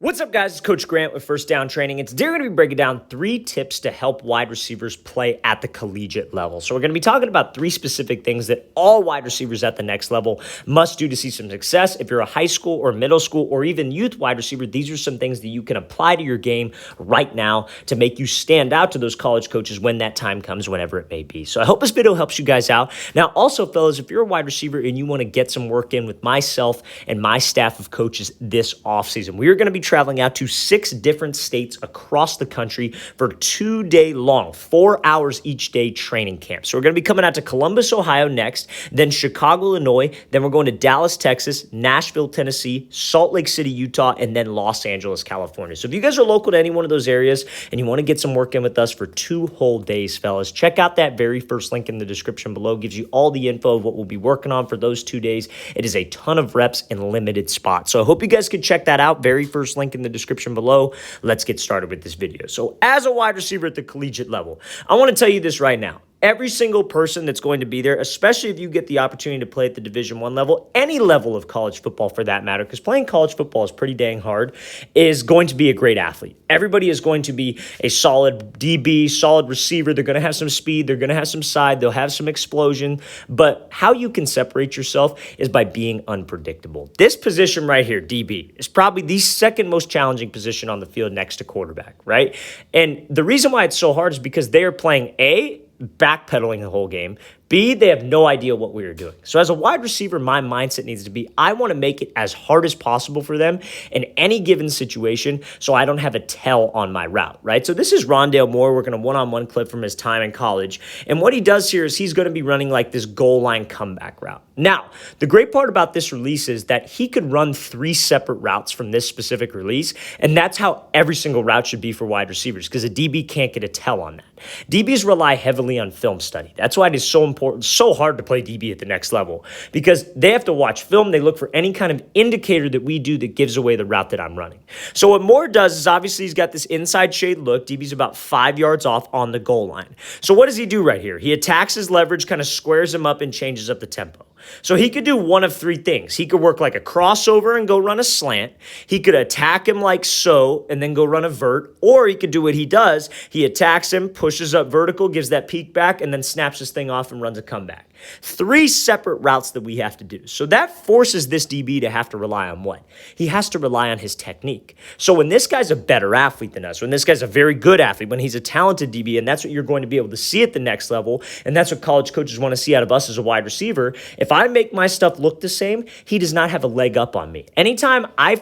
What's up, guys? It's Coach Grant with First Down Training, and today we're going to be breaking down 3 tips to help wide receivers play at the collegiate level. So we're going to be talking about 3 specific things that all wide receivers at the next level must do to see some success. If you're a high school or middle school or even youth wide receiver, these are some things that you can apply to your game right now to make you stand out to those college coaches when that time comes, whenever it may be. So I hope this video helps you guys out. Now, also, fellas, if you're a wide receiver and you want to get some work in with myself and my staff of coaches this offseason, we are going to be traveling out to 6 different states across the country for 2-day long, 4 hours each day training camp. So we're going to be coming out to Columbus, Ohio next, then Chicago, Illinois, then we're going to Dallas, Texas, Nashville, Tennessee, Salt Lake City, Utah, and then Los Angeles, California. So if you guys are local to any one of those areas and you want to get some work in with us for 2 whole days, fellas, check out that very first link in the description below. It gives you all the info of what we'll be working on for those 2 days. It is a ton of reps and limited spots. So I hope you guys can check that out. Very first link in the description below. Let's get started with this video. So as a wide receiver at the collegiate level, I want to tell you this right now. Every single person that's going to be there, especially if you get the opportunity to play at the Division I level, any level of college football for that matter, because playing college football is pretty dang hard, is going to be a great athlete. Everybody is going to be a solid DB, solid receiver. They're going to have some speed. They're going to have some side. They'll have some explosion. But how you can separate yourself is by being unpredictable. This position right here, DB, is probably the second most challenging position on the field next to quarterback, right? And the reason why it's so hard is because they are playing backpedaling the whole game. B, they have no idea what we are doing. So as a wide receiver, my mindset needs to be, I want to make it as hard as possible for them in any given situation so I don't have a tell on my route, right? So this is Rondale Moore working a one-on-one clip from his time in college. And what he does here is he's going to be running like this goal line comeback route. Now, the great part about this release is that he could run 3 separate routes from this specific release, and that's how every single route should be for wide receivers because a DB can't get a tell on that. DBs rely heavily on film study. That's why it is so important, so hard to play DB at the next level because they have to watch film. They look for any kind of indicator that we do that gives away the route that I'm running. So what Moore does is obviously he's got this inside shade look. DB's about 5 yards off on the goal line. So what does he do right here? He attacks his leverage, kind of squares him up and changes up the tempo. So he could do one of 3 things. He could work like a crossover and go run a slant. He could attack him like so and then go run a vert. Or he could do what he does. He attacks him, pushes up vertical, gives that peek back, and then snaps his thing off and runs a comeback. 3 separate routes that we have to do. So that forces this DB to have to rely on what? He has to rely on his technique. So when this guy's a better athlete than us, when this guy's a very good athlete, when he's a talented DB, and that's what you're going to be able to see at the next level, and that's what college coaches want to see out of us as a wide receiver, if I make my stuff look the same, he does not have a leg up on me. Anytime I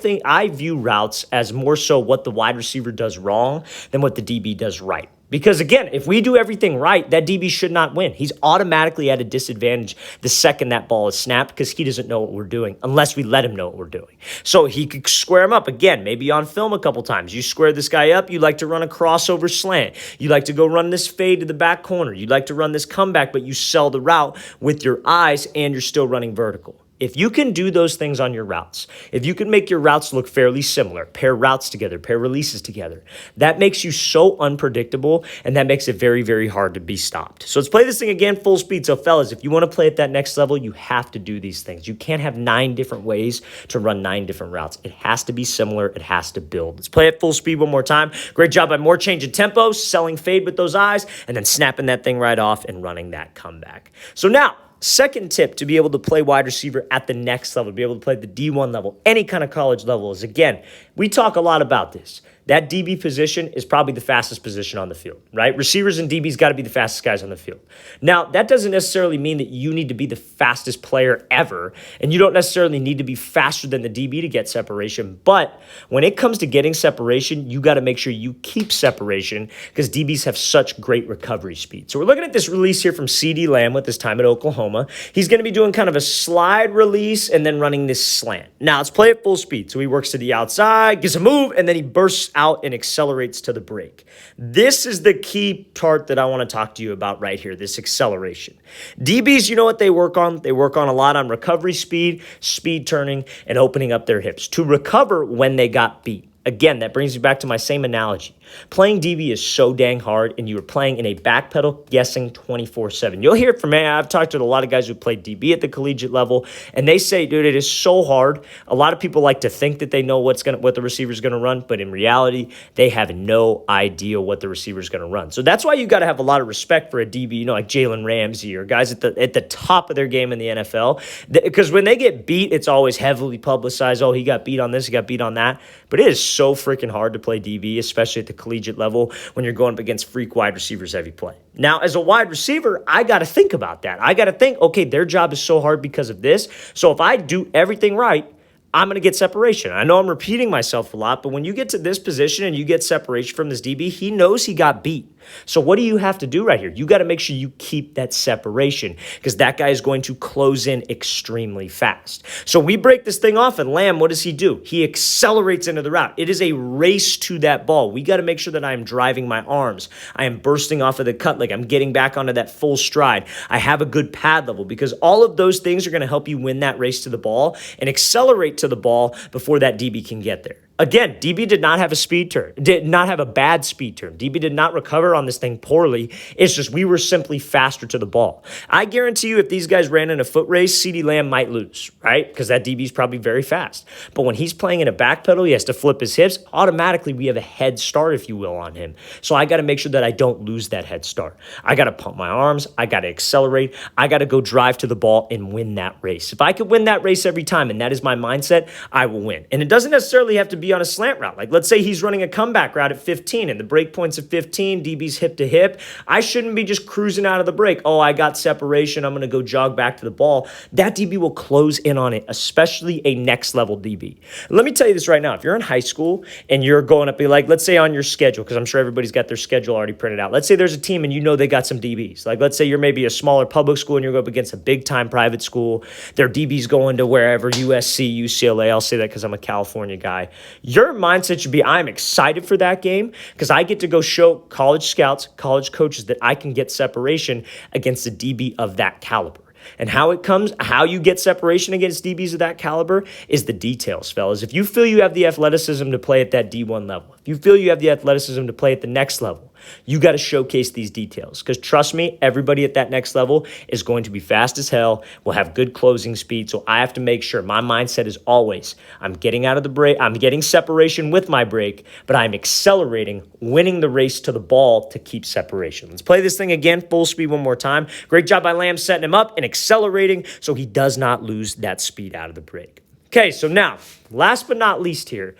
view routes as more so what the wide receiver does wrong than what the DB does right. Because again, if we do everything right, that DB should not win. He's automatically at a disadvantage the second that ball is snapped because he doesn't know what we're doing unless we let him know what we're doing. So he could square him up again, maybe on film a couple times. You square this guy up, you like to run a crossover slant. You like to go run this fade to the back corner. You like to run this comeback, but you sell the route with your eyes and you're still running vertical. If you can do those things on your routes, if you can make your routes look fairly similar, pair routes together, pair releases together, that makes you so unpredictable and that makes it very, very hard to be stopped. So let's play this thing again full speed. So fellas, if you want to play at that next level, you have to do these things. You can't have 9 different ways to run 9 different routes. It has to be similar. It has to build. Let's play it full speed one more time. Great job by Moore changing tempo, selling fade with those eyes, and then snapping that thing right off and running that comeback. So now, second tip to be able to play wide receiver at the next level, to be able to play the D1 level, any kind of college level is, again, we talk a lot about this. That DB position is probably the fastest position on the field, right? Receivers and DBs got to be the fastest guys on the field. Now, that doesn't necessarily mean that you need to be the fastest player ever, and you don't necessarily need to be faster than the DB to get separation, but when it comes to getting separation, you got to make sure you keep separation because DBs have such great recovery speed. So we're looking at this release here from CeeDee Lamb with his time at Oklahoma. He's going to be doing kind of a slide release and then running this slant. Now, let's play it full speed. So he works to the outside, gets a move, and then he bursts out and accelerates to the break. This is the key part that I want to talk to you about right here, this acceleration. DBs, you know what they work on? They work on a lot on recovery speed, speed turning, and opening up their hips to recover when they got beat. again, that brings me back to my same analogy. Playing DB is so dang hard, and you are playing in a backpedal guessing 24/7. You'll hear it from me. I've talked to a lot of guys who played DB at the collegiate level, and they say, dude, it is so hard. A lot of people like to think that they know what the receiver's going to run, but in reality, they have no idea what the receiver's going to run. So that's why you got to have a lot of respect for a DB, like Jalen Ramsey or guys at the top of their game in the NFL, because when they get beat, it's always heavily publicized. Oh, he got beat on this, he got beat on that. But it is so freaking hard to play DB, especially at the collegiate level when you're going up against freak wide receivers every play. Now, as a wide receiver, I got to think about that. I got to think, okay, their job is so hard because of this. So if I do everything right, I'm going to get separation. I know I'm repeating myself a lot, but when you get to this position and you get separation from this DB, he knows he got beat. So what do you have to do right here? You got to make sure you keep that separation because that guy is going to close in extremely fast. So we break this thing off, and Lamb, what does he do? He accelerates into the route. It is a race to that ball. We got to make sure that I am driving my arms. I am bursting off of the cut leg. I'm getting back onto that full stride. I have a good pad level because all of those things are going to help you win that race to the ball and accelerate to the ball before that DB can get there. Again, DB did not have a speed turn, did not have a bad speed turn. DB did not recover on this thing poorly. It's just we were simply faster to the ball. I guarantee you if these guys ran in a foot race, CeeDee Lamb might lose, right? Because that DB is probably very fast. But when he's playing in a back pedal, he has to flip his hips. Automatically, we have a head start, if you will, on him. So I got to make sure that I don't lose that head start. I got to pump my arms. I got to accelerate. I got to go drive to the ball and win that race. If I could win that race every time, and that is my mindset, I will win. And it doesn't necessarily have to be on a slant route. Like let's say he's running a comeback route at 15 and the break point's at 15, DB's hip to hip. I shouldn't be just cruising out of the break. Oh, I got separation. I'm going to go jog back to the ball. That DB will close in on it, especially a next level DB. Let me tell you this right now. If you're in high school and you're going up, like let's say on your schedule, because I'm sure everybody's got their schedule already printed out. Let's say there's a team and you know they got some DBs. Like let's say you're maybe a smaller public school and you're going up against a big time private school. Their DB's going to wherever, USC, UCLA. I'll say that because I'm a California guy. Your mindset should be, I'm excited for that game because I get to go show college scouts, college coaches that I can get separation against a DB of that caliber. And how you get separation against DBs of that caliber is the details, fellas. If you feel you have the athleticism to play at that D1 level, if you feel you have the athleticism to play at the next level, you got to showcase these details because trust me, everybody at that next level is going to be fast as hell, will have good closing speed. So I have to make sure my mindset is always, I'm getting out of the break, I'm getting separation with my break, but I'm accelerating, winning the race to the ball to keep separation. Let's play this thing again, full speed one more time. Great job by Lamb setting him up and accelerating so he does not lose that speed out of the break. Okay, so now, last but not least here,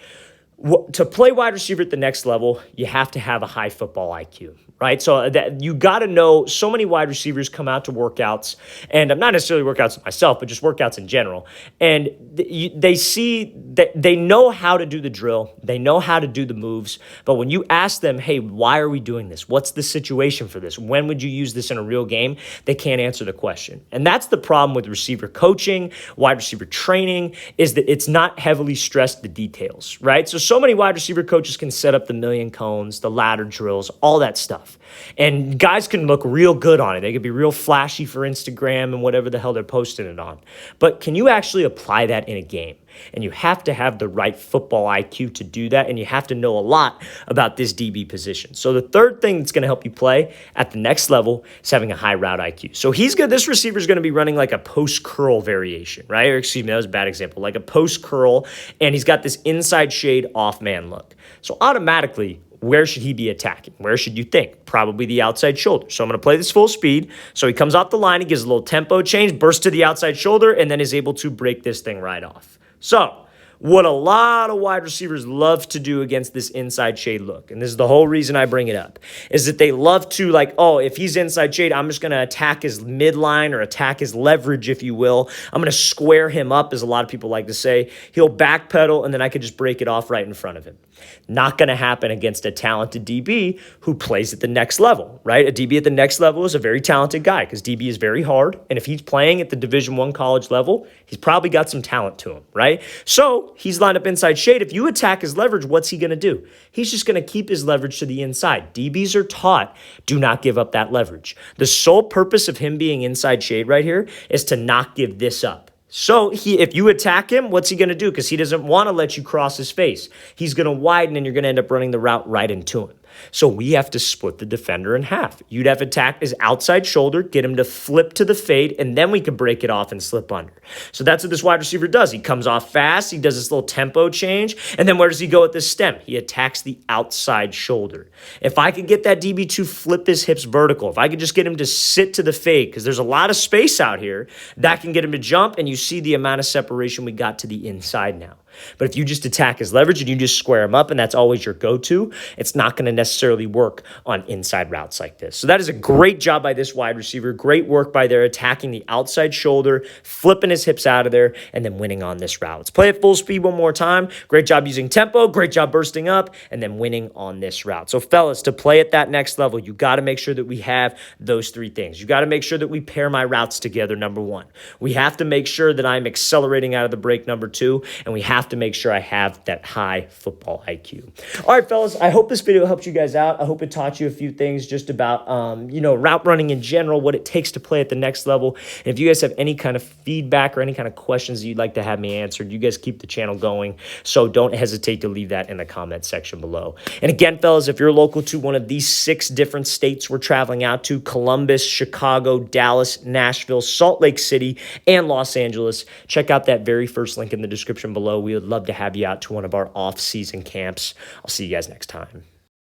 to play wide receiver at the next level, you have to have a high football IQ, right? So that you got to know so many wide receivers come out to workouts, and not necessarily workouts myself, but just workouts in general. And they see that they know how to do the drill. They know how to do the moves. But when you ask them, hey, why are we doing this? What's the situation for this? When would you use this in a real game? They can't answer the question. And that's the problem with receiver coaching, wide receiver training, is that it's not heavily stressed the details, right? So many wide receiver coaches can set up the million cones, the ladder drills, all that stuff. And guys can look real good on it. They could be real flashy for Instagram and whatever the hell they're posting it on. But can you actually apply that in a game? And you have to have the right football IQ to do that, and you have to know a lot about this DB position. So the third thing that's going to help you play at the next level is having a high route IQ. So this receiver is going to be running like a post curl variation, right? Or excuse me, that was a bad example, like a post curl, and he's got this inside shade off man look. So automatically, where should he be attacking? Where should you think? Probably the outside shoulder. So I'm going to play this full speed. So he comes off the line, he gives a little tempo change, bursts to the outside shoulder, and then is able to break this thing right off. So what a lot of wide receivers love to do against this inside shade look, and this is the whole reason I bring it up, is that they love to if he's inside shade, I'm just going to attack his midline or attack his leverage, if you will. I'm going to square him up, as a lot of people like to say. He'll backpedal, and then I could just break it off right in front of him. Not going to happen against a talented DB who plays at the next level, right? A DB at the next level is a very talented guy because DB is very hard. And if he's playing at the Division I college level, he's probably got some talent to him, right? So he's lined up inside shade. If you attack his leverage, what's he going to do? He's just going to keep his leverage to the inside. DBs are taught, do not give up that leverage. The sole purpose of him being inside shade right here is to not give this up. So if you attack him, what's he going to do? Because he doesn't want to let you cross his face. He's going to widen, and you're going to end up running the route right into him. So we have to split the defender in half. You'd have attacked his outside shoulder, get him to flip to the fade, and then we could break it off and slip under. So that's what this wide receiver does. He comes off fast. He does this little tempo change. And then where does he go with this stem? He attacks the outside shoulder. If I could get that DB to flip his hips vertical, if I could just get him to sit to the fade, because there's a lot of space out here, that can get him to jump, and you see the amount of separation we got to the inside now. But if you just attack his leverage and you just square him up and that's always your go-to, it's not going to necessarily work on inside routes like this. So that is a great job by this wide receiver. Great work by there, attacking the outside shoulder, flipping his hips out of there, and then winning on this route. Let's play at full speed one more time. Great job using tempo, great job bursting up, and then winning on this route. So fellas, to play at that next level, you got to make sure that we have those three things. You got to make sure that we pair my routes together, number one. We have to make sure that I'm accelerating out of the break, number two, and we have to make sure I have that high football IQ. All right, fellas, I hope this video helped you guys out. I hope it taught you a few things just about, route running in general, what it takes to play at the next level. And if you guys have any kind of feedback or any kind of questions that you'd like to have me answered, you guys keep the channel going. So don't hesitate to leave that in the comment section below. And again, fellas, if you're local to one of these 6 different states we're traveling out to, Columbus, Chicago, Dallas, Nashville, Salt Lake City, and Los Angeles, check out that very first link in the description below. We would love to have you out to one of our off-season camps. I'll see you guys next time.